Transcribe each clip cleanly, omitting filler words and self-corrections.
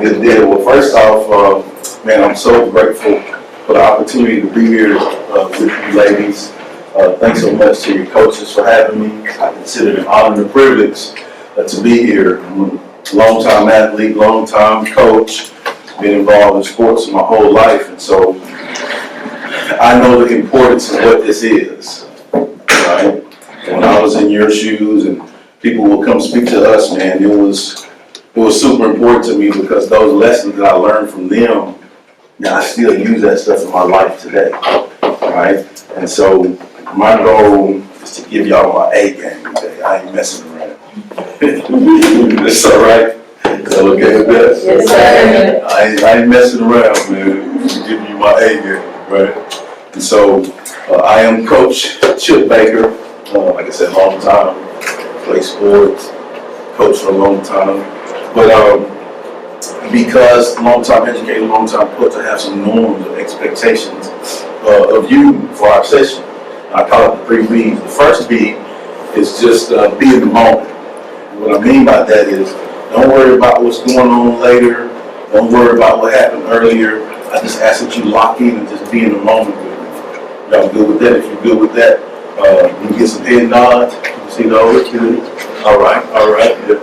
Good deal. Well, first off, man, I'm so grateful for the opportunity to be here with you ladies. Thanks so much to your coaches for having me. I consider it an honor and a privilege to be here. I'm a long-time athlete, long-time coach, been involved in sports my whole life, and so I know the importance of what this is, right? When I was in your shoes and people would come speak to us, man, it was super important to me because those lessons that I learned from them, now I still use that stuff in my life today, right? And so my goal is to give y'all my A game today. I ain't messing around. That's all right? Is that okay with that? Yes, sir. I ain't messing around, man. I'm giving you my A game, right? And so I am Coach Chip Baker. Like I said, long time. Play sports, coach for a long time. But because long-time educator, long-time coach, I have some norms or expectations of you for our session. I call it the 3 B's. The first B is just be in the moment. What I mean by that is don't worry about what's going on later. Don't worry about what happened earlier. I just ask that you lock in and just be in the moment with me. Y'all good with that? If you're good with that, you get some head nods. You see those? Good. All right. Yeah.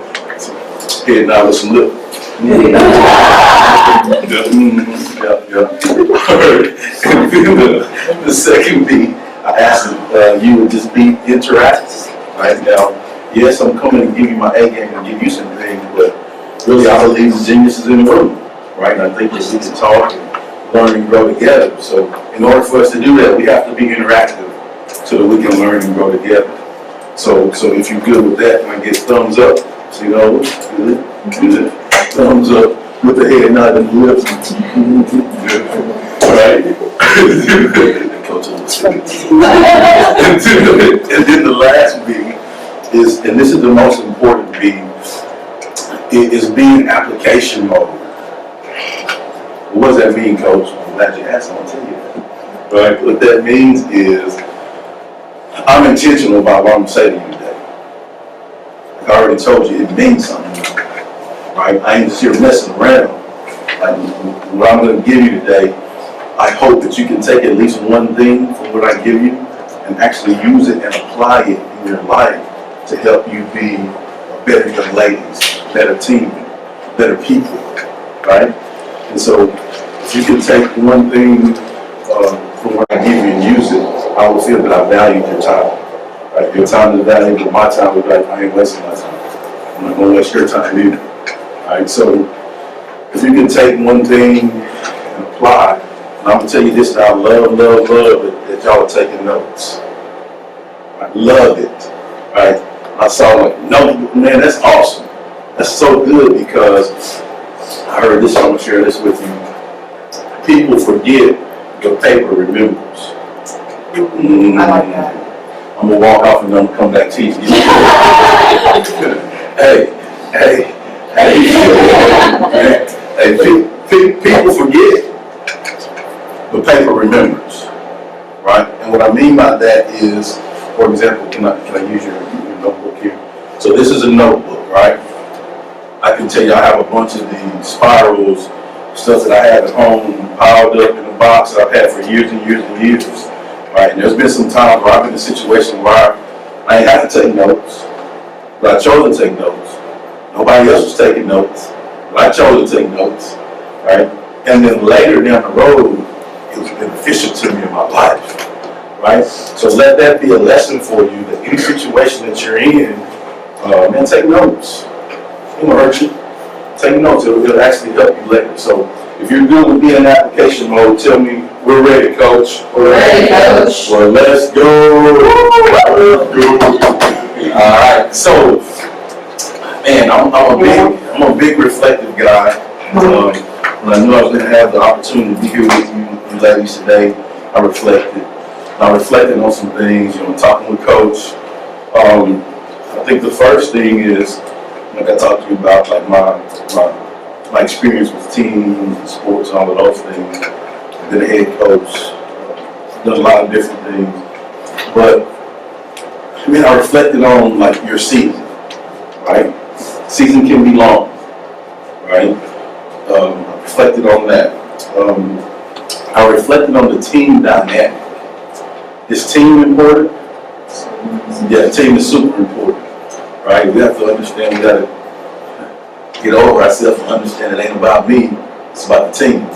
Head nod with some lip. Yeah. The second B, I asked if you would just be interactive. Right now, yes, I'm coming to give you my A game and give you some things, but really I believe the genius is in the room, right? And I think that we can talk and learn and grow together. So in order for us to do that, we have to be interactive so that we can learn and grow together. So if you're good with that, I get thumbs up. See those? Good. Thumbs up with the head nod and the lips. Right? And then the last B is, and this is the most important B, is being application mode. What does that mean, Coach? I'm glad you asked, I'll tell you that. Right? What that means is I'm intentional about what I'm saying to you today. Like I already told you, it means something. Right? I ain't just here messing around. Like what I'm going to give you today, I hope that you can take at least one thing from what I give you and actually use it and apply it in your life to help you be a better young ladies, better team, better people, right? And so if you can take one thing from what I give you and use it, I will feel that I value your time. Right? Your time is valuable, my time is valuable. I ain't wasting my time. I'm not going to waste your time either. All right, so if you can take one thing and apply, and I'm going to tell you this, that I love it, that y'all are taking notes. I love it, right? I saw like, no, man, that's awesome. That's so good because I heard this, I'm going to share this with you. People forget, your paper remembers. I like that. I'm going to walk off and I'm going to come back to you. Hey, people forget, but paper remembers, right? And what I mean by that is, for example, can I use your notebook here? So this is a notebook, right? I can tell you I have a bunch of these spirals, stuff that I have at home piled up in a box that I've had for years and years and years, right? And there's been some times where I've been in a situation where I ain't had to take notes, but I chose to take notes. Nobody else was taking notes, but I chose to take notes, right? And then later down the road, it was beneficial to me in my life, right? So let that be a lesson for you that any situation that you're in, man, take notes. It won't hurt you. Take notes, it'll actually help you later. So if you're good with being in application mode, tell me, we're ready, Coach. We're ready, Coach. Well, let's go. All right, so, man, I'm a big reflective guy. When I knew I was going to have the opportunity to be here with you ladies today, I reflected. I reflected on some things, talking with Coach. I think the first thing is, like I talked to you about, like my experience with teams and sports and all of those things. I've been a head coach, done a lot of different things. But I reflected on like your season, right? Season can be long, right? I reflected on that. I reflected on the team dynamic. Is team important? Yeah, team is super important, right? We have to understand, we gotta get over ourselves and understand it ain't about me, it's about the team.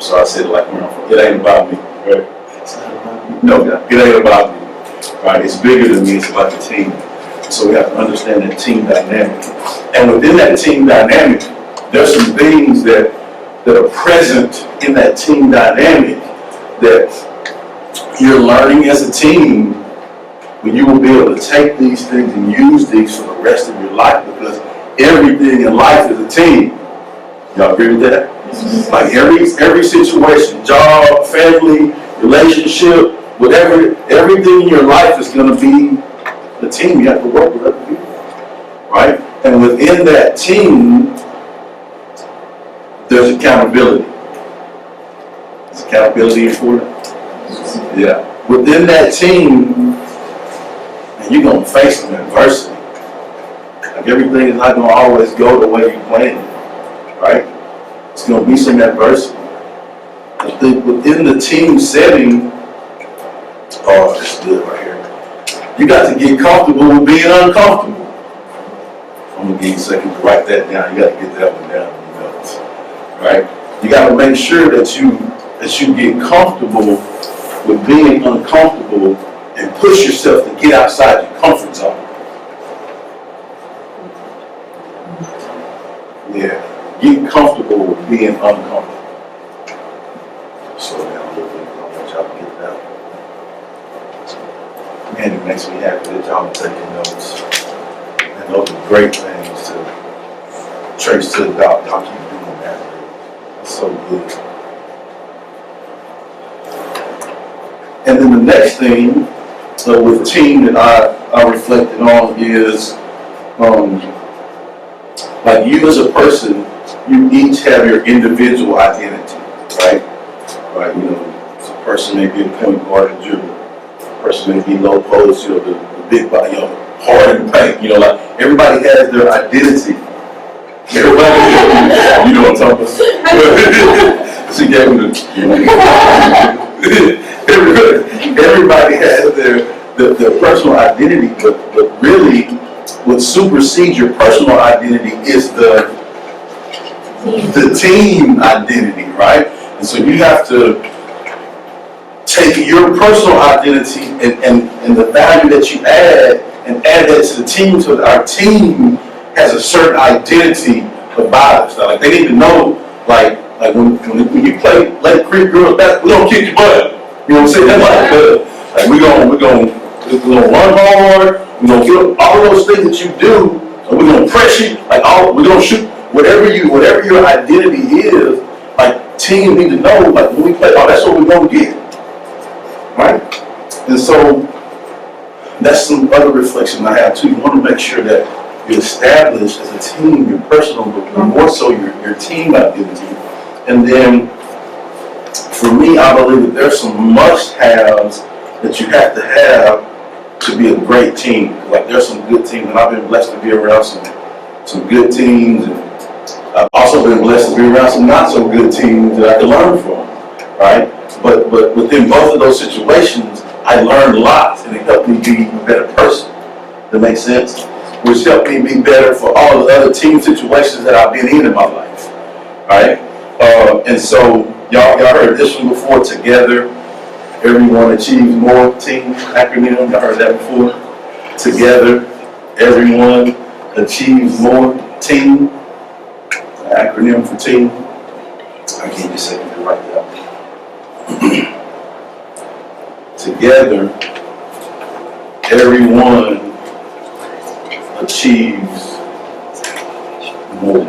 So I said it like where I'm from, it ain't about me, right? It's not about me. No, it ain't about me, right? It's bigger than me, it's about the team. So we have to understand that team dynamic. And within that team dynamic, there's some things that are present in that team dynamic that you're learning as a team, but you will be able to take these things and use these for the rest of your life, because everything in life is a team. Y'all agree with that? Like every situation, job, family, relationship, whatever, everything in your life is going to be the team. You have to work with other people, right? And within that team, there's accountability. Is accountability important? Yeah. Within that team, and you're going to face some adversity. Like everything is not going to always go the way you planned, right? It's going to be some adversity. I think within the team setting, oh, this is good right here. You got to get comfortable with being uncomfortable. I'm going to give you a second to write that down. You got to get that one down in your notes, right? You got to make sure that you get comfortable with being uncomfortable and push yourself to get outside your comfort zone. Yeah, get comfortable with being uncomfortable. Slow down a little bit, I want y'all to get that. Man, it makes me happy that y'all are taking notes. And those are great things to trace to the God. Y'all keep doing that. It's so good. And then the next thing with team that I reflected on is like you as a person, you each have your individual identity, right? Right, you know, a person may be a point guard and dribble. A person may be low post, you know, the big body, you know, hard and paint, you know, like everybody has their identity. Everybody, you know what I'm talking about? She gave me everybody has their personal identity, but really what supersedes your personal identity is the team identity, right? And so you have to take your personal identity and the value that you add and add that to the team, so that our team has a certain identity about us. Now, like they need to know, like when you play Lake Creek girls basketball, we don't kick your butt. You know what I'm saying? That's like we're gonna run hard. We're gonna get all those things that you do, and we're gonna press you. We're gonna shoot whatever your identity is. Like team need to know, like when we play, that's what we're gonna get, right? And so that's some other reflection I have too. You want to make sure that you establish as a team your personal, but more so your team identity. And then for me, I believe that there's some must-haves that you have to be a great team. Like there's some good teams, and I've been blessed to be around some good teams, and I've also been blessed to be around some not so good teams that I can learn from, right? But within both of those situations, I learned a lot, and it helped me be a better person. That makes sense? Which helped me be better for all the other team situations that I've been in my life, right? And so y'all heard this one before. Together, everyone achieves more. Team acronym. Y'all heard that before. Together, everyone achieves more. Team acronym for team. I give you a second to write that. Together, everyone achieves more.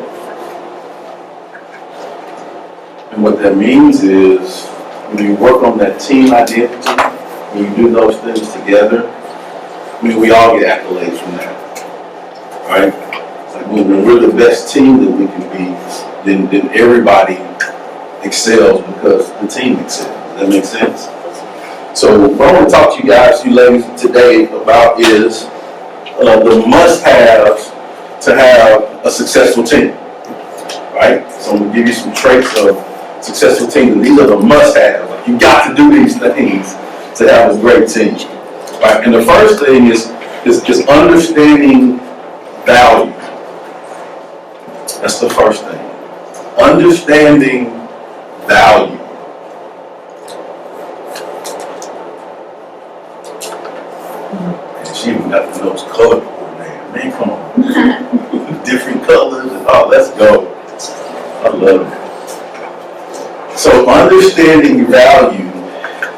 And what that means is, when you work on that team identity, when you do those things together, I mean, we all get accolades from that, right? Like when we're the best team that we can be, then everybody excels because the team excels. Does that make sense? So what I want to talk to you guys, you ladies, today about is the must-haves to have a successful team, right? So I'm gonna give you some traits of successful teams, and these are the must-haves. Like, you got to do these things to have a great team, right? And the first thing is understanding value. That's the first thing. Understanding value. And she even got the nose color coordinated. Man, come on. Different colors and let's go. I love it. So understanding value,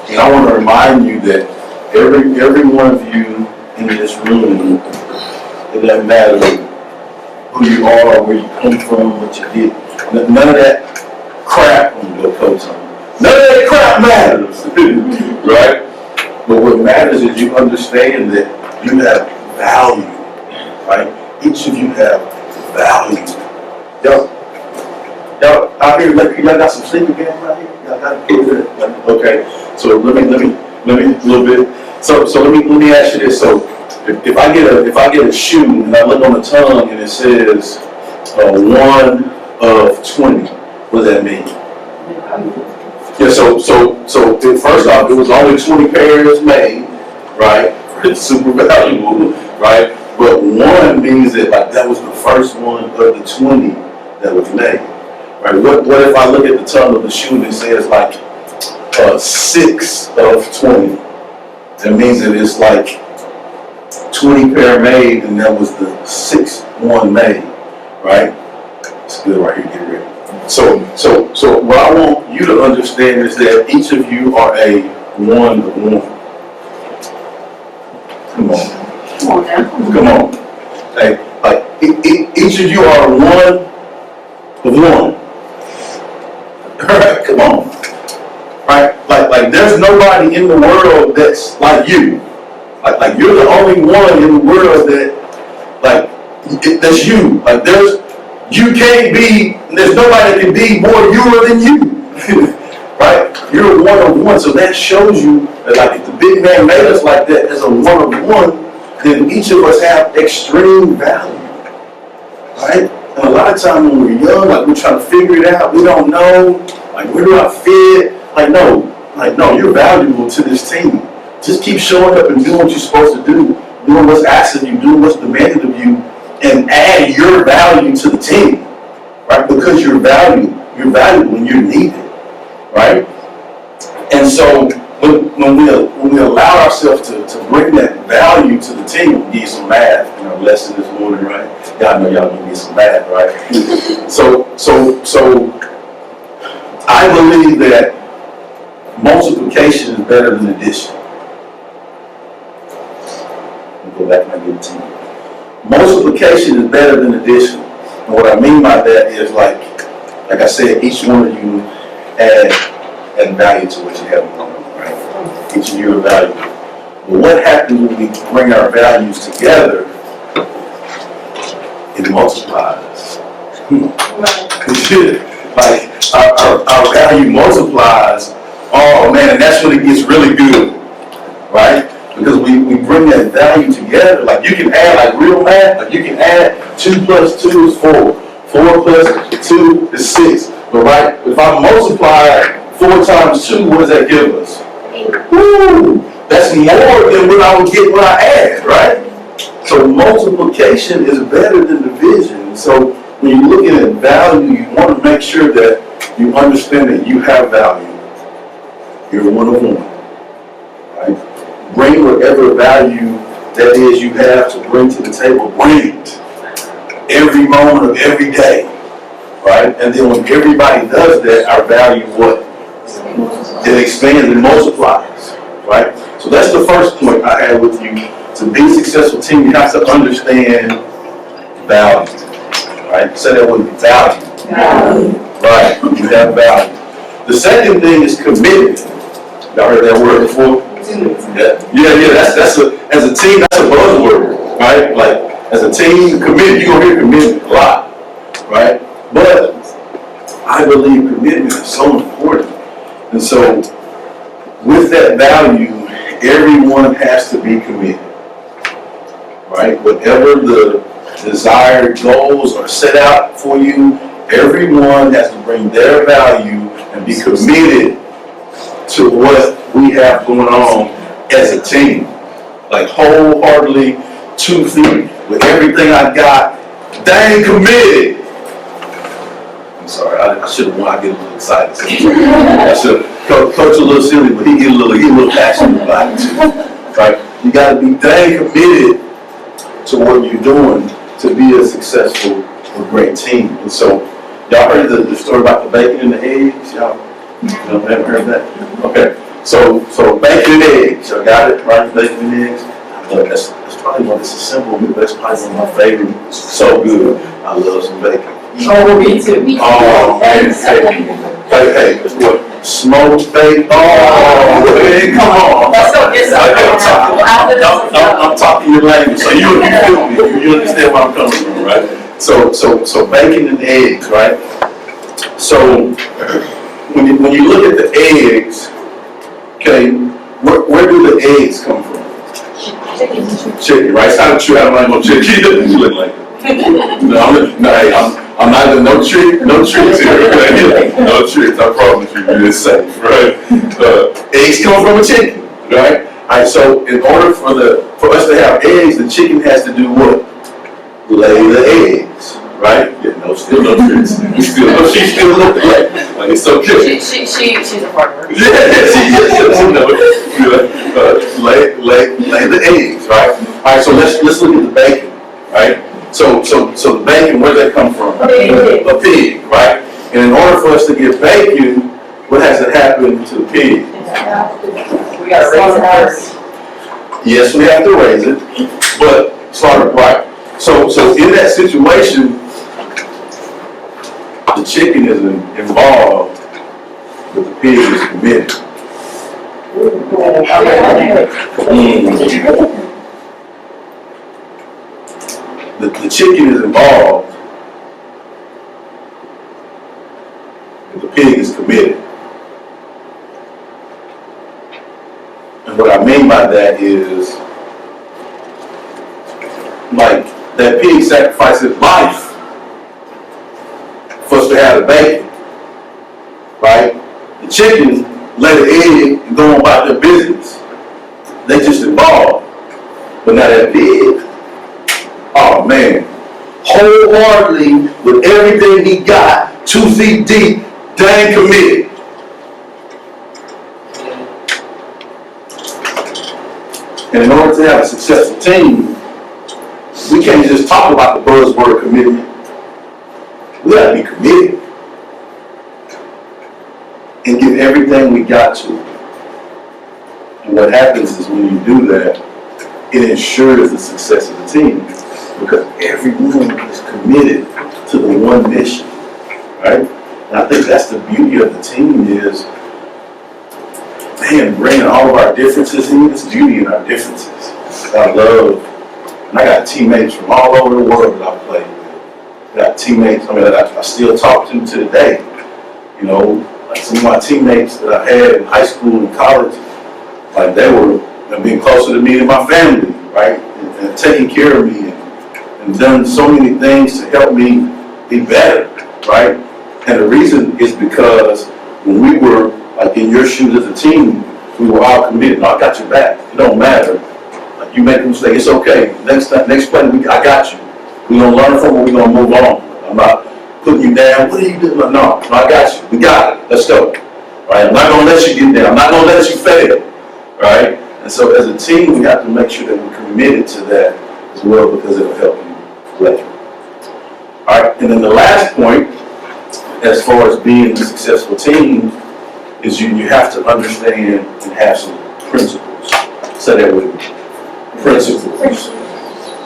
and I want to remind you that every one of you in this room, it doesn't matter who you are, where you come from, what you did. None of that crap when you go coach on. None of that crap matters, right? But what matters is you understand that you have value, right? Each of you have value. Y'all out here, like, y'all got some sleeping game right here? Y'all got it? Okay, so let me a little bit. So let me ask you this. So if I get a shoe and I look on the tongue and it says 1 of 20, what does that mean? Yeah. So first off, it was only 20 pairs made, right? It's super valuable, right? But 1 means that like that was the first one of the 20 that was made, right? What if I look at the tongue of the shoe and it says like 6 of 20? That means that it's like 20 pair made, and that was the 6th one made, right? It's good right here, get ready. So what I want you to understand is that each of you are a 1 of 1. Come on. Come on now. Come on. Hey, like each of you are 1 of 1. Alright, come on. Right? Like there's nobody in the world that's like you. Like you're the only one in the world that that's you. Like there's nobody that can be more you than you. Right? You're a 1 of 1. So that shows you that like if the big man made us like that as a 1 of 1, then each of us have extreme value. Right? And a lot of times when we're young, like we're trying to figure it out, we don't know, like where do I fit? Like no, you're valuable to this team. Just keep showing up and doing what you're supposed to do, doing what's asked of you, doing what's demanded of you, and add your value to the team, right? Because you're valuable when you're needed, right? And so when we allow ourselves to bring that value to the team, we'll give you some math in our lesson this morning, right? Y'all know y'all gonna get some math, right? So I believe that multiplication is better than addition. Go back and I give it to you. Multiplication is better than addition. And what I mean by that is like I said, each one of you add value to what you have going on, right? Each of you are valuable. But what happens when we bring our values together? It multiplies. Like our value multiplies. Oh man, and that's when it gets really good, right? Because we bring that value together. Like you can add like real math. Like you can add 2 plus 2 is 4. 4 plus 2 is 6. But right, if I multiply 4 times 2, what does that give us? 8. Woo! That's more than what I would get when I add, right? So multiplication is better than division. So when you're looking at value, you want to make sure that you understand that you have value. You're 1 of 1, right? Bring whatever value that is you have to bring to the table. Bring it every moment of every day, right? And then when everybody does that, our value what? It expands and multiplies, right? So that's the first point I had with you. To be a successful team, you have to understand value, right? Say that with value. Right, you have value. The second thing is commitment. Y'all heard that word before? Yeah. That's as a team, that's a buzzword, right? Like as a team, commitment. You're gonna hear commitment a lot, right? But I believe commitment is so important, and so with that value, everyone has to be committed, right? Whatever the desired goals are set out for you, Everyone has to bring their value and be committed to what we have going on as a team. Like wholeheartedly, 2 feet, with everything I got, dang committed. I'm sorry, I should have won. I get a little excited. I should have. Coach a little silly, but he get a little passionate about it too. Right? You got to be dang committed to what you're doing to be a successful or great team. And so, y'all heard the story about the bacon and the eggs? Y'all haven't heard that? Okay. So bacon and eggs. Y'all got it, right? Bacon and eggs. I love that's probably one. It's a simple meal, but it's probably one of my favorites. It's so good. I love some bacon. Oh, me too. Oh, man. Hey, what? Smoked bacon? Oh, man, come on. Let's go get some. I'm talking your language, so you feel me. You understand where I'm coming from, right? So bacon and eggs, right? So when you look at the eggs, okay, where do the eggs come from? Chicken, right? It's not true. I don't like no chicken. You look like it. I'm not even no tricks here. Okay? No tricks. I promise you, it's safe, right? Eggs come from a chicken, right? All right. So in order for us to have eggs, the chicken has to do what? Lay the eggs, right? Yeah, still no tricks. She still looking like it's so cute. She's a partner. Yeah, she knows. Lay the eggs, right? All right. So let's look at the bacon, right? So the bacon, where does that come from? A pig, right? And in order for us to get bacon, what has to happen to the pig? We gotta raise it first. Yes, we have to raise it, but slaughter, right? So in that situation, the chicken is involved, but the pig is committed. The chicken is involved, but the pig is committed. And what I mean by that is, like, that pig sacrifices life for us to have the bacon, right? The chicken lay the egg and go on about their business. They just involved. But now that pig, oh man, wholeheartedly, with everything he got, 2 feet deep, dang committed. And in order to have a successful team, we can't just talk about the buzzword commitment. We gotta be committed and give everything we got to it. And what happens is when you do that, it ensures the success of the team because everyone is committed to the one mission, right? And I think that's the beauty of the team is, man, bringing all of our differences in, there's beauty in our differences. I love, and I got teammates from all over the world that I played with. I got teammates, that I still talk to today. You know, like some of my teammates that I had in high school and college, like they were being closer to me than my family, right? And taking care of me and done so many things to help me be better, right? And the reason is because when we were like in your shoes as a team, we were all committed. No, I got your back. It don't matter. Like you make a mistake, it's okay. Next play, I got you. We're gonna learn from it. We're gonna move on. I'm not putting you down. What are you doing? No, I got you. We got it. Let's go. Right? I'm not gonna let you get down. I'm not gonna let you fail. Right? And so as a team, we have to make sure that we're committed to that as well because it'll help you later. All right. And then the last point, as far as being a successful team, is you have to understand and have some principles. Say that with me. Principles.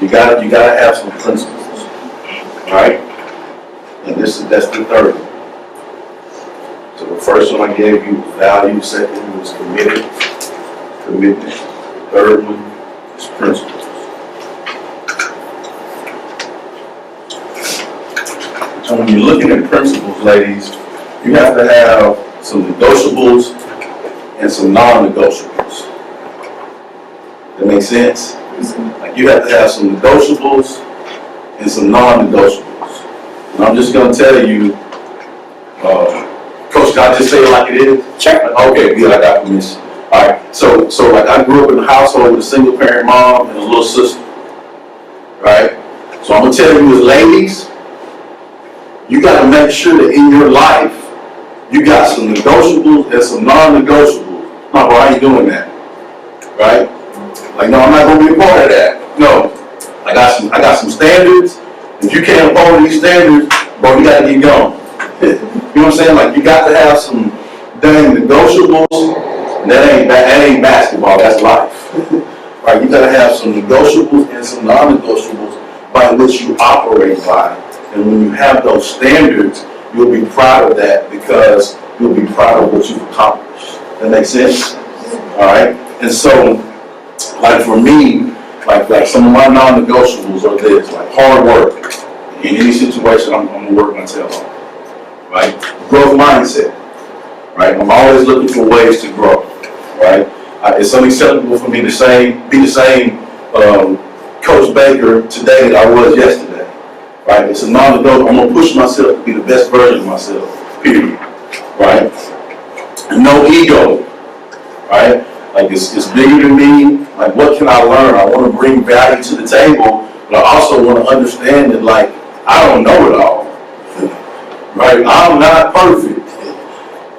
You gotta have some principles. Alright? And that's the third one. So the first one I gave you was value, second one was commitment. The third one is principles. So when you're looking at principles, ladies, you have to have some negotiables and some non-negotiables. That makes sense? Like you have to have some negotiables and some non-negotiables. And I'm just gonna tell you, Coach, can I just say it like it is? Sure. Okay, good, I got permission. All right, so like I grew up in a household with a single parent mom and a little sister, right? So I'm gonna tell you as ladies, you gotta make sure that in your life, you got some negotiables and some non-negotiables. No, bro, I ain't doing that, right? Like, no, I'm not gonna be a part of that. No, I got some standards. If you can't uphold these standards, bro, you gotta get going. You know what I'm saying? Like, you got to have some dang negotiables. And that ain't basketball, that's life. Right? You gotta have some negotiables and some non-negotiables by which you operate by. And when you have those standards, you'll be proud of that because you'll be proud of what you've accomplished. That makes sense? All right? And so, like for me, like some of my non-negotiables are this, like hard work. In any situation, I'm gonna work my tail off. Right? Growth mindset. Right? I'm always looking for ways to grow. Right? It's unacceptable for me to be the same Coach Baker today that I was yesterday. Right? It's a non-negotiable. I'm gonna push myself to be the best version of myself. Period. Right? And no ego. Right? Like it's bigger than me. Like what can I learn? I want to bring value to the table, but I also want to understand that like I don't know it all. Right? I'm not perfect.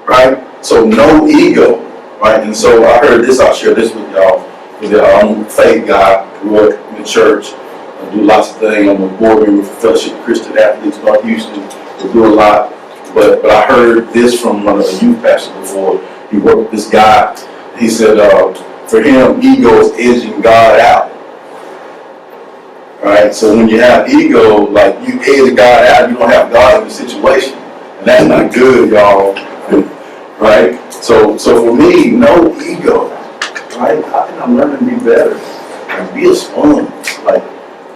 Right? So no ego. Right? And so I heard this, I'll share this with y'all. I'm a faith guy, grew up in the church. I do lots of things. I'm a board member for Fellowship of Christian Athletes, North Houston. We do a lot. But I heard this from one of the youth pastors before. He worked with this guy. He said, for him, ego is edging God out. Right? So when you have ego, like you edge God out, you don't have God in the situation. And that's not good, y'all. Right? So for me, no ego. Right? How can I learn to be better? And be a sponge. Like,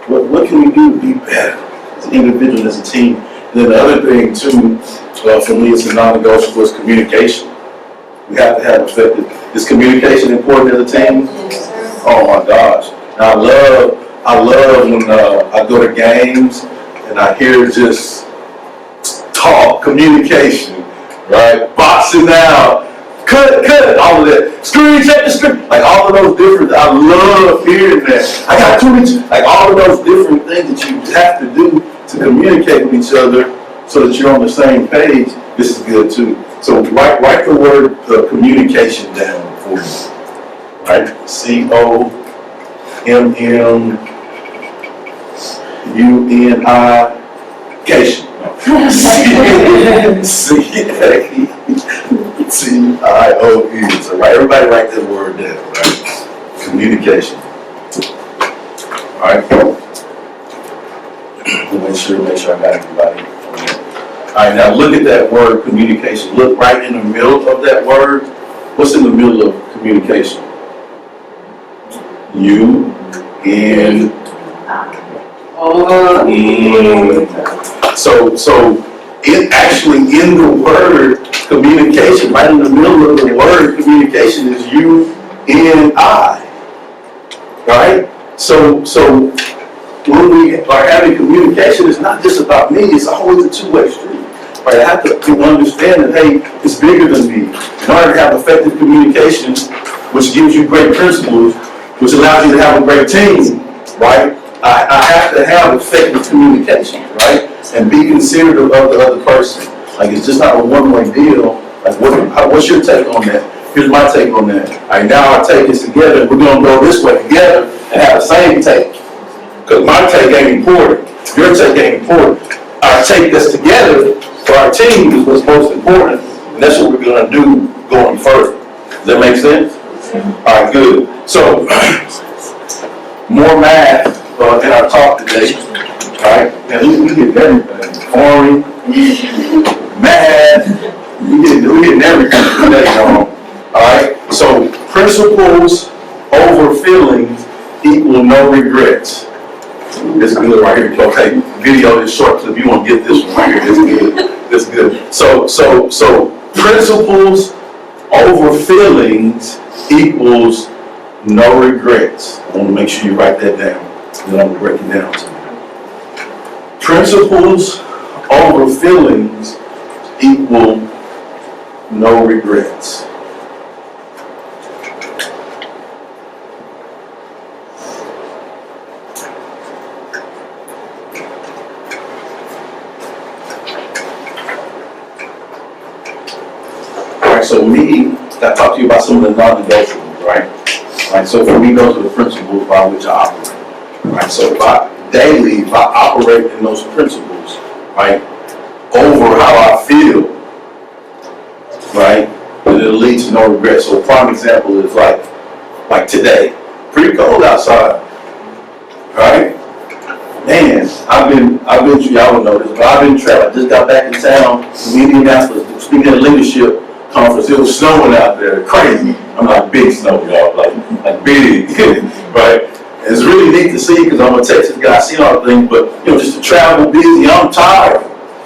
what can we do to be better as an individual, as a team? And then the other thing, too, for me, it's a non-negotiable, is communication. We have to have effective. Is communication important as a team? Oh my gosh! And I love when I go to games and I hear just talk, communication, right? Boxing out, cut, all of that. Screen, check the screen. Like all of those different. I love hearing that. I got too much. Like all of those different things that you have to do to communicate with each other so that you're on the same page. This is good too. So write the word communication down for me. Right? C-O-M-M-U-N-I-cation. C-A-T-I-O-N. So everybody write that word down, right? Communication. All right. Make sure I got everybody. All right, now look at that word communication. Look right in the middle of that word. What's in the middle of communication? So it actually in the word communication, right in the middle of the word communication is U-N-I. Right? So when we are having communication, it's not just about me, it's always a two-way street. Right? I have to understand that, hey, it's bigger than me. In order to have effective communication, which gives you great principles, which allows you to have a great team, right? I have to have effective communication, right? And be considerate of the other person. Like, it's just not a one-way deal. Like, what's your take on that? Here's my take on that. All right, now our take is together. We're going to go this way together and have the same take. Because my take ain't important. Your take ain't important. Our take that's together for our team is what's most important. And that's what we're going to do going further. Does that make sense? All right, good. So, more math in our talk today. All right? Now, we get everything. Foreign, math, we getting everything today, y'all. All right? So, principles over feelings equal no regrets. This is good right here. Okay, video is short, so if you want to get this one right here, it's good. So principles over feelings equals no regrets. I want to make sure you write that down. Then I'm going to break it down to you. Principles over feelings equal no regrets. Alright, so I talked to you about some of the non-negotiables, right? Right, so for me, those are the principles by which I operate. Right, so if I operate in those principles, right, over how I feel, right, then it'll lead to no regret. So a prime example is like today, pretty cold outside, right? Man, I've been, y'all don't know this, but I've been traveling. I just got back in town from Indianapolis, speaking at a leadership conference. It was snowing out there, crazy. I'm like big snow, y'all, like big, right? And it's really neat to see because I'm a Texas guy, I see all the things, but just to travel busy, I'm tired,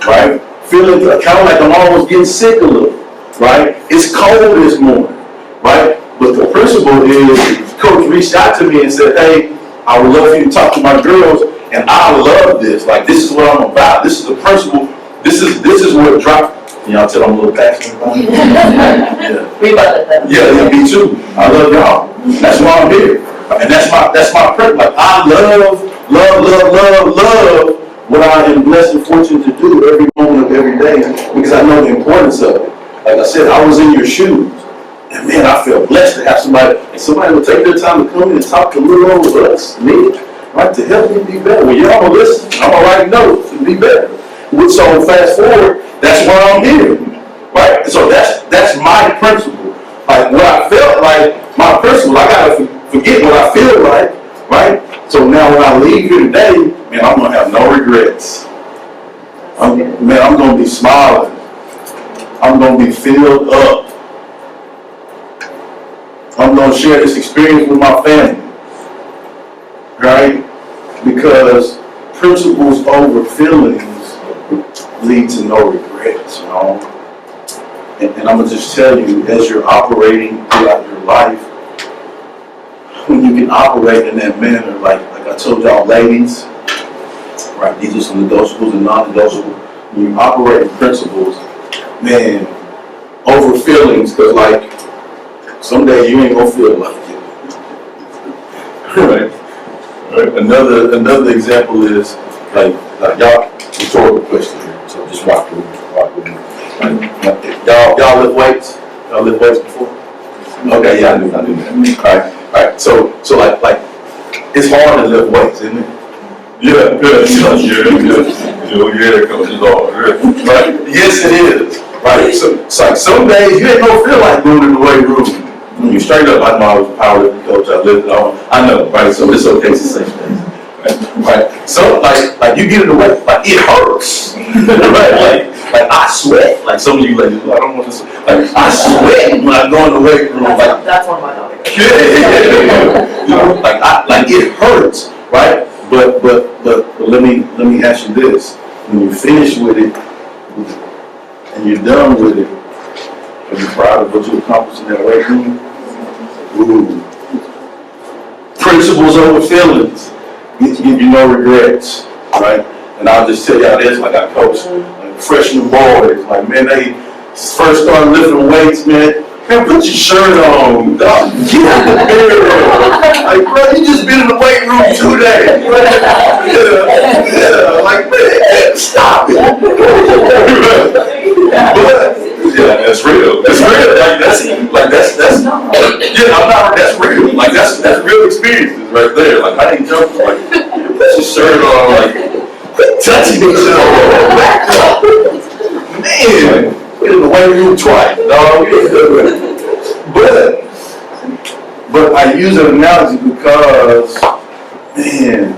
right? Feeling kind of like I'm almost getting sick a little, right? It's cold this morning, right? But the principle is, Coach reached out to me and said, hey, I would love for you to talk to my girls, and I love this. Like, this is what I'm about. This is the principle. This is what dropped. Y'all tell I'm a little passionate about it. Yeah. We love it though. Yeah, me too. I love y'all. That's why I'm here. And that's my principle. Like, I love what I am blessed and fortunate to do every moment of every day because I know the importance of it. Like I said, I was in your shoes. And man, I feel blessed to have somebody will take their time to come in and talk a little over us, me, right, to help me be better. When y'all listen, I'm gonna write notes to be better. So fast forward, that's why I'm here, right? So that's my principle. Like what I felt like, my principle, I gotta forget what I feel like, right? So now when I leave here today, man, I'm gonna have no regrets. I'm gonna be smiling. I'm gonna be filled up. I'm going to share this experience with my family, right? Because principles over feelings lead to no regrets, And I'm going to just tell you, as you're operating throughout your life, when you can operate in that manner, like I told y'all ladies, right? These are some negotiables and non-negotiables. When you operate in principles, man, over feelings, because someday you ain't gonna feel like it. Right? Another example is like y'all rhetorical question here. So just walk with me. Y'all lift weights? Y'all lift weights before? Okay, yeah, I knew that. Alright. So like it's hard to lift weights, isn't it? Yeah, coach is hard. Right? Yes, it is. Right? So it's like some days you ain't gonna feel like going in the weight room. You straight up, I know I was a powerlifting coach, I lifted on. I know, right? So it's okay to say things. Right? So like you get in the weight, like it hurts. Right? Like I sweat. Like some of you ladies, I don't want to say, like I sweat when I go in the weight room. That's one of my topics. Like it hurts, right? But let me ask you this: when you finish with it and you're done with it, are you proud of what you accomplished in that weight room? Ooh. Principles over feelings. Give you no regrets, right? And I'll just tell y'all this: like I coach freshman boys, like man, they first started lifting weights, man. Man, put your shirt on, dog. Get out the mirror. Like, bro, you just been in the weight room 2 days. Yeah. Like, man, stop it. But, yeah, that's real. That's real. That's real. Like, that's real experiences right there. Like, I ain't joking. Like, put your shirt on. Like, quit touching yourself. Back up. Man. In the weight room twice. No, but I use an analogy because, man,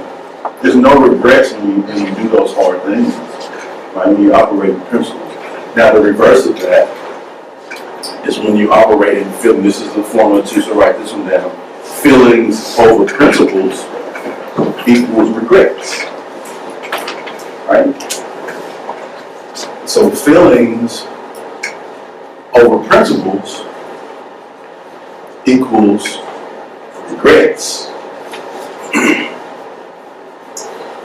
there's no regrets when you do those hard things, right? When you operate in principles. Now the reverse of that is when you operate in feeling. This is the formula too, so write this one down. Feelings over principles equals regrets, right? So feelings over principles equals regrets.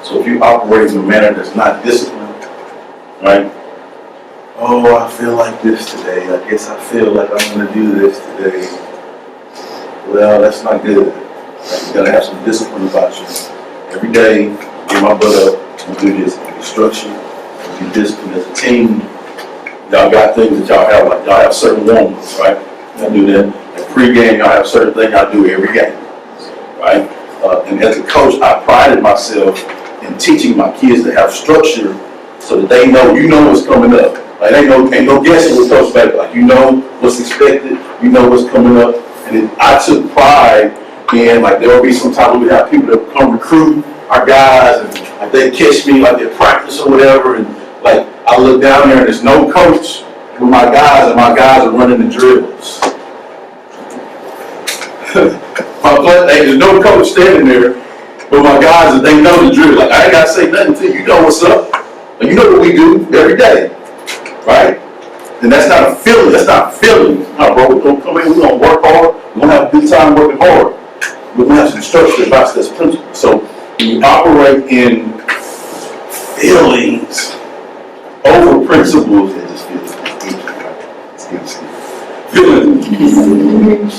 So if you operate in a manner that's not disciplined, right? Oh, I feel like this today. I guess I feel like I'm gonna do this today. Well, that's not good. You gotta have some discipline about you. Every day, get my butt up and do this. Be structured, be disciplined as a team. Y'all got things that y'all have, like y'all have certain moments, right? Y'all do that. At pregame, y'all have certain things y'all do every game, right? And as a coach, I prided myself in teaching my kids to have structure so that they know, you know what's coming up. Like, ain't no guessing with Coach Baker. Like, you know what's expected, you know what's coming up. And I took pride in, like, there will be some time we have people that come recruit our guys, and like they catch me like at practice or whatever, and like I look down there and there's no coach with my guys, and my guys are running the drills. There's no coach standing there, but my guys, they know the drill. Like, I ain't gotta say nothing to you. You know what's up. Like, you know what we do every day, right? And that's not a feeling. That's not feelings. No, bro, we're gonna come in. We're gonna work hard. We're gonna have a good time working hard. We're gonna have some structure about this principle. So when you operate in feelings over principles, it just feels feelings.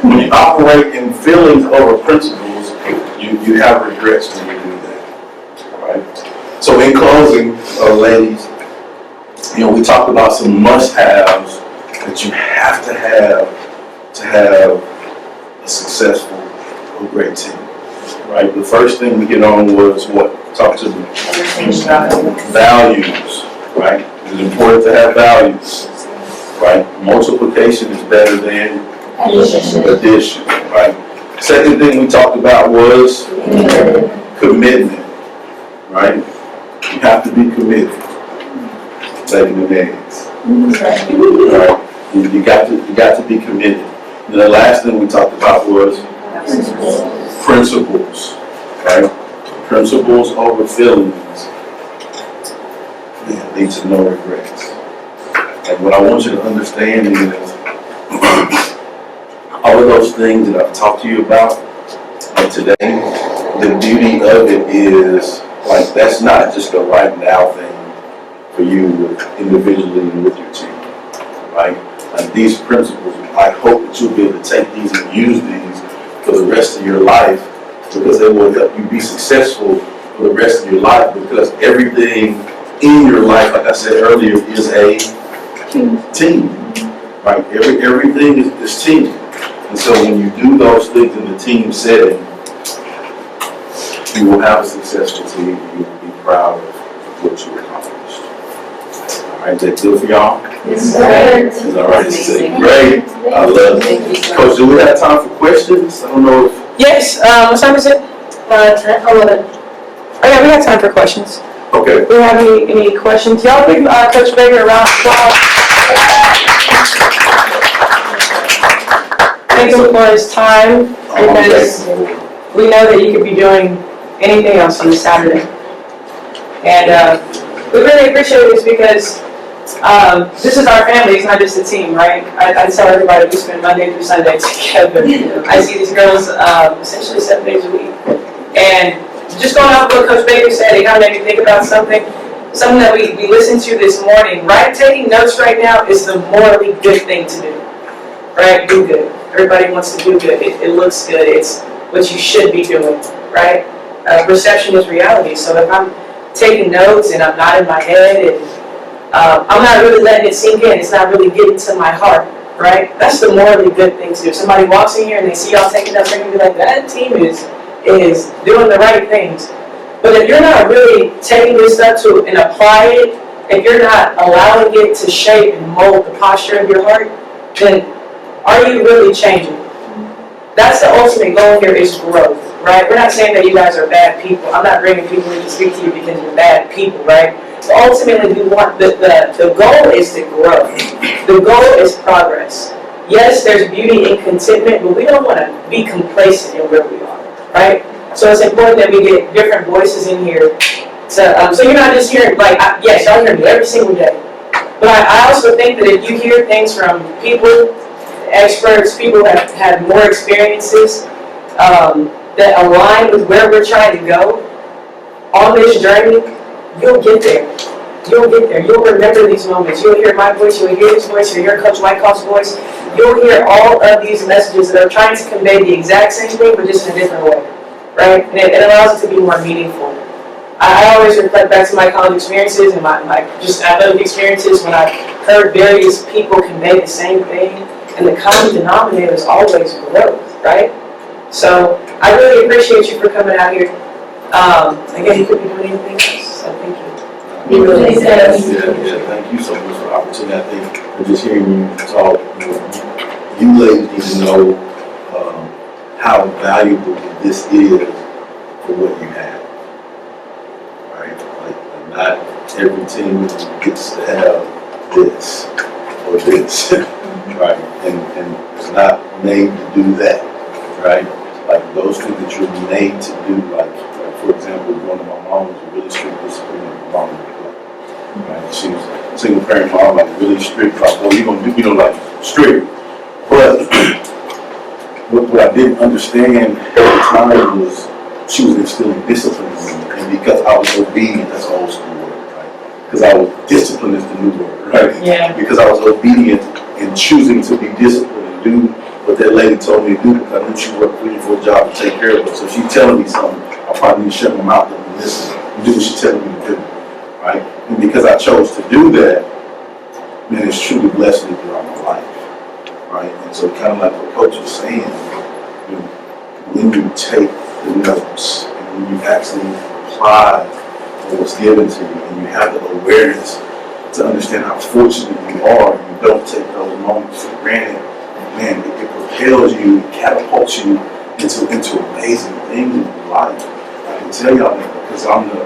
When you operate in feelings over principles, you have regrets when you do that. Right? So in closing, ladies, we talked about some must-haves that you have to have a successful or great team. Right? The first thing we get on was what? Talk to me. Values. Right? It's important to have values. Right? Multiplication is better than addition. Right? Second thing we talked about was commitment. Right? You have to be committed. Taking the names. Right? You got to be committed. And the last thing we talked about was principles. Right? Principles over feelings lead to no regrets. And what I want you to understand is all of those things that I've talked to you about today, the beauty of it is, like, that's not just a right now thing for you individually and with your team, right? Like, these principles, I hope that you'll be able to take these and use these for the rest of your life, because they will help you be successful for the rest of your life, because everything in your life, like I said earlier, is a team, right? Everything is team. And so when you do those things in the team setting, you will have a successful team. You will be proud of what you accomplished. All right, is that good for y'all? Yes, sir. It's all right. It's great. I love it. Coach, do we have time for questions? I don't know if... Yes, what time is it? 11. Oh yeah, we have time for questions. Okay. Do we have any questions? Y'all give Coach Baker a round of applause. Thank him for his time, because we know that you could be doing anything else on a Saturday. And we really appreciate this, because this is our family. It's not just a team, right? I tell everybody we spend Monday through Sunday together. I see these girls essentially 7 days a week. And just going off what Coach Baker said, it kind of made me think about something that we listened to this morning, right? Taking notes right now is the morally good thing to do, right? Do good. Everybody wants to do good. It looks good. It's what you should be doing, right? Perception is reality. So if I'm taking notes and I'm not in my head and I'm not really letting it sink in, it's not really getting to my heart, right? That's the morally good thing to do. If somebody walks in here and they see y'all taking notes, they're going to be like, that team is doing the right things. But if you're not really taking this stuff to and apply it, if you're not allowing it to shape and mold the posture of your heart, then are you really changing? That's the ultimate goal here, is growth, right? We're not saying that you guys are bad people. I'm not bringing people in to speak to you because you're bad people, right? So ultimately, we want the goal is to grow. The goal is progress. Yes, there's beauty in contentment, but we don't want to be complacent in where we are, right? So it's important that we get different voices in here. So you're not just hearing, like, yes, y'all hear me every single day. But I also think that if you hear things from people, experts, people that have had more experiences that align with where we're trying to go on this journey, you'll get there. you'll get there. You'll remember these moments. You'll hear my voice, you'll hear his voice, you'll hear Coach Wyckoff's voice. You'll hear all of these messages that are trying to convey the exact same thing, but just in a different way, right? And it allows it to be more meaningful. I always reflect back to my college experiences and my just athletic experiences when I heard various people convey the same thing, and the common denominator is always growth, right? So I really appreciate you for coming out here. Again, you could be doing anything else, so thank you. You really Yeah, thank you so much for the opportunity. I think I'm just hearing you talk, you ladies need to know how valuable this is for what you have. Right? Like not every team gets to have this or this. Right? And it's not made to do that. Right? Like those things that you're made to do, like for example, one of my mom was a really strict disciplinary mom. Right? She was a single parent mom, like really strict, like, well, you're gonna do, like strict. But what I didn't understand at the time was she was instilling discipline in me. And because I was obedient, that's an old school word, right? Because I was disciplined is the new word, right? Yeah. Because I was obedient and choosing to be disciplined and do what that lady told me to do, because I knew she worked 3 or 4 jobs to take care of us. So she's telling me something, I probably need to shut my mouth up and listen and do what she's telling me to do, right? And because I chose to do that, man, it's truly blessed me throughout my life, right? And so kind of like what Coach was saying, you know, when you take the notes and when you actually apply what was given to you and you have the awareness to understand how fortunate you are and you don't take those moments for granted, man, it propels you, it catapults you into amazing things in your life. I can tell y'all that because I'm the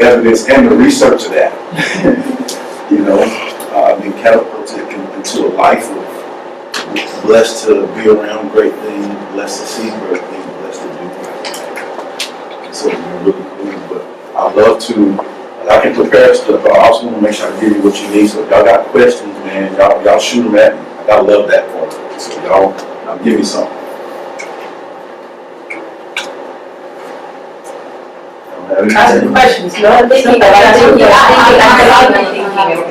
evidence and the research of that. You know, I've been catapulted into a life of blessed to be around great things, blessed to see great things, blessed to do great things. So it's been really cool. But I love to, I can prepare stuff, but I also want to make sure I give you what you need. So if y'all got questions, man, y'all shoot them at me. I love that part. So y'all give me something. Ask the questions. No, I'm thinking, simple.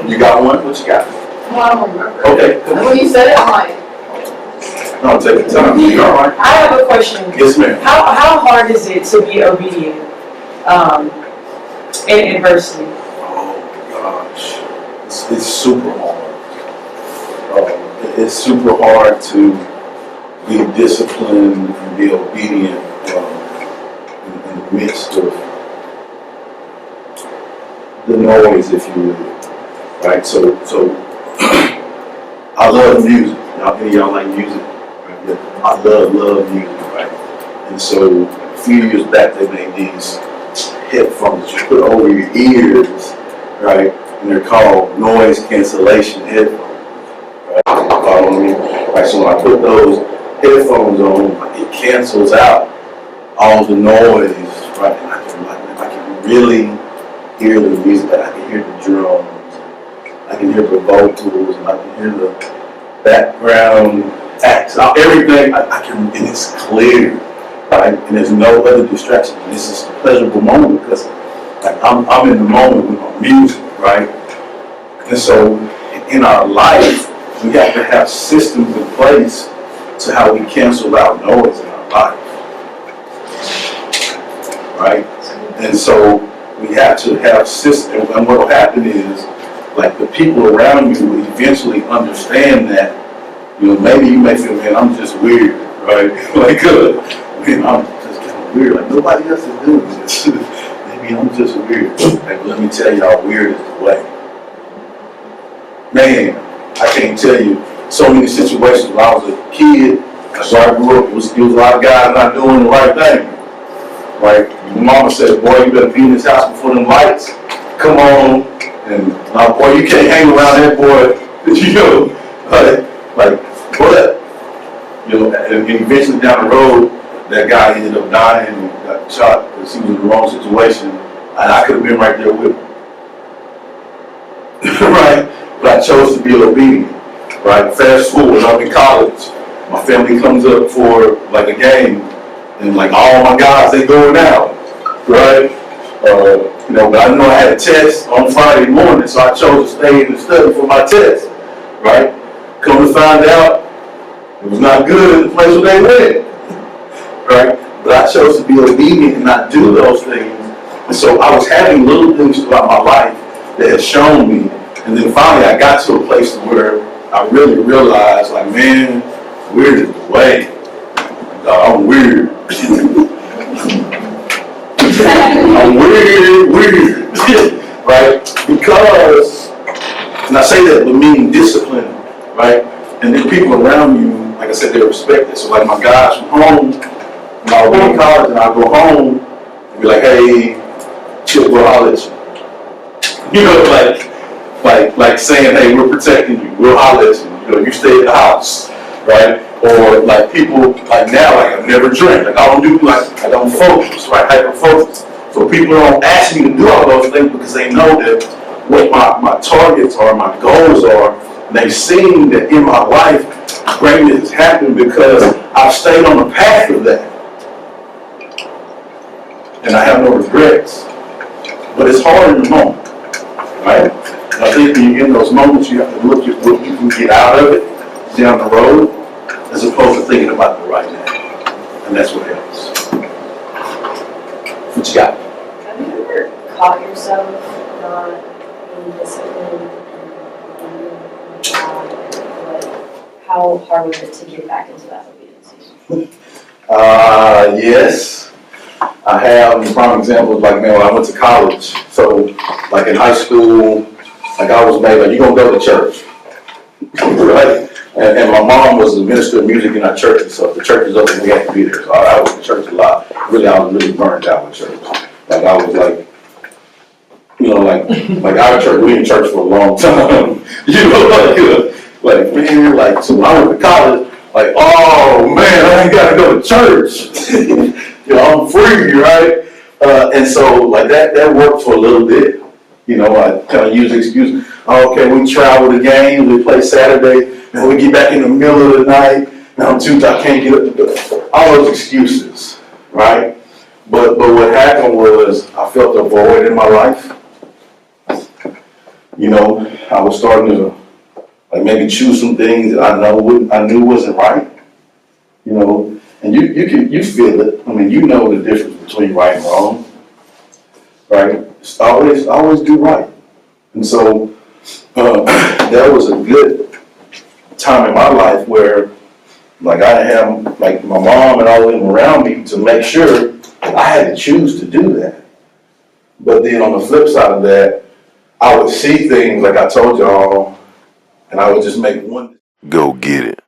You got one? What you got? I don't remember. Okay. When you said it, I'm like, No, take your time. You all right? I have a question. Yes, ma'am. How hard is it to be obedient in adversity? Oh gosh, it's super hard. It's super hard to be disciplined and be obedient in the midst of the noise, if you will. Right? So I love music. Any of y'all like music? Right? Yeah. I love music, right? And so a few years back they made these headphones that you put over your ears, right? And they're called noise cancellation headphones. Right? Follow me? Right, so when I put those headphones on, it cancels out all the noise, right? And I can really hear the music, I can hear the drums, I can hear the vocals, and I can hear the background acts, everything I can, and it's clear, right? And there's no other distraction. And this is a pleasurable moment because like I'm in the moment with my music, right? And so in our life, we have to have systems in place to how we cancel out noise in our life, right? And so we have to have systems, and what will happen is, like the people around you will eventually understand that, you know, maybe you may feel, man, I'm just weird, right? Like, man, I'm just kind of weird, like nobody else is doing this. Maybe I'm just weird. Like, let me tell y'all, weird is the way. Man, I can't tell you so many situations when I was a kid, where I grew up, it was a lot of guys not doing the right thing. Like, my mama said, boy, you better be in this house before them lights come on. And now, boy, you can't hang around that boy, you know, like, but, you know, and eventually down the road, that guy ended up dying and got shot because he was in the wrong situation, and I could have been right there with him. Right? But I chose to be obedient. Right? Fast forward, I'm in college. My family comes up for like a game, and like all my guys, they going out. Right? But I knew I had a test on Friday morning, so I chose to stay in the study for my test, right? Come to find out, it was not good in the place where they went, right? But I chose to be obedient and not do those things. And so I was having little things throughout my life that had shown me. And then finally I got to a place where I really realized, like, man, weird is the way. I'm weird. I'm weird, right? Because, and I say that with meaning discipline, right? And then people around you, like I said, they respect it. So like my guys from home, when I was in college and I go home, and be like, hey, Chip, we'll holler at you. You know, like saying, hey, we're protecting you, we'll holler at you. You know, you stay at the house, right? Or like people, like now, like I never drink, like I don't focus, right? Hyper focus. So people don't ask me to do all those things because they know that what my targets are, my goals are, and they've seen that in my life, greatness has happened because I've stayed on the path of that. And I have no regrets. But it's hard in the moment, right? And I think when you're in those moments, you have to look at what you can get out of it down the road, as opposed to thinking about the right now. And that's what helps. What you got? Have you ever caught yourself not being disciplined and doing your job? How hard was it to get back into that obedience? Yes. I have prime examples, like, man, when I went to college, so like in high school, like I was made, like, you're gonna go to church, right? And my mom was a minister of music in our church, so if the church was open, we had to be there. So I was in church a lot. Really, I was really burned out with church. Like I was like, you know, like our church, we in church for a long time. You know, like man, like so when I went to college, like, oh man, I ain't gotta go to church. You know, I'm free, right? And so like that worked for a little bit. You know, I kind of use the excuse, oh, okay, we travel the game, we play Saturday, and we get back in the middle of the night, now on Tuesday I can't get up to bed. All those excuses, right? But what happened was I felt a void in my life. You know, I was starting to like maybe choose some things that I knew wasn't right. You know, and you feel it. I mean, you know the difference between right and wrong, right? Just always do right. And so that was a good time in my life where, like, I had like my mom and all of them around me to make sure that I had to choose to do that. But then on the flip side of that, I would see things like I told y'all, and I would just make one. Go get it.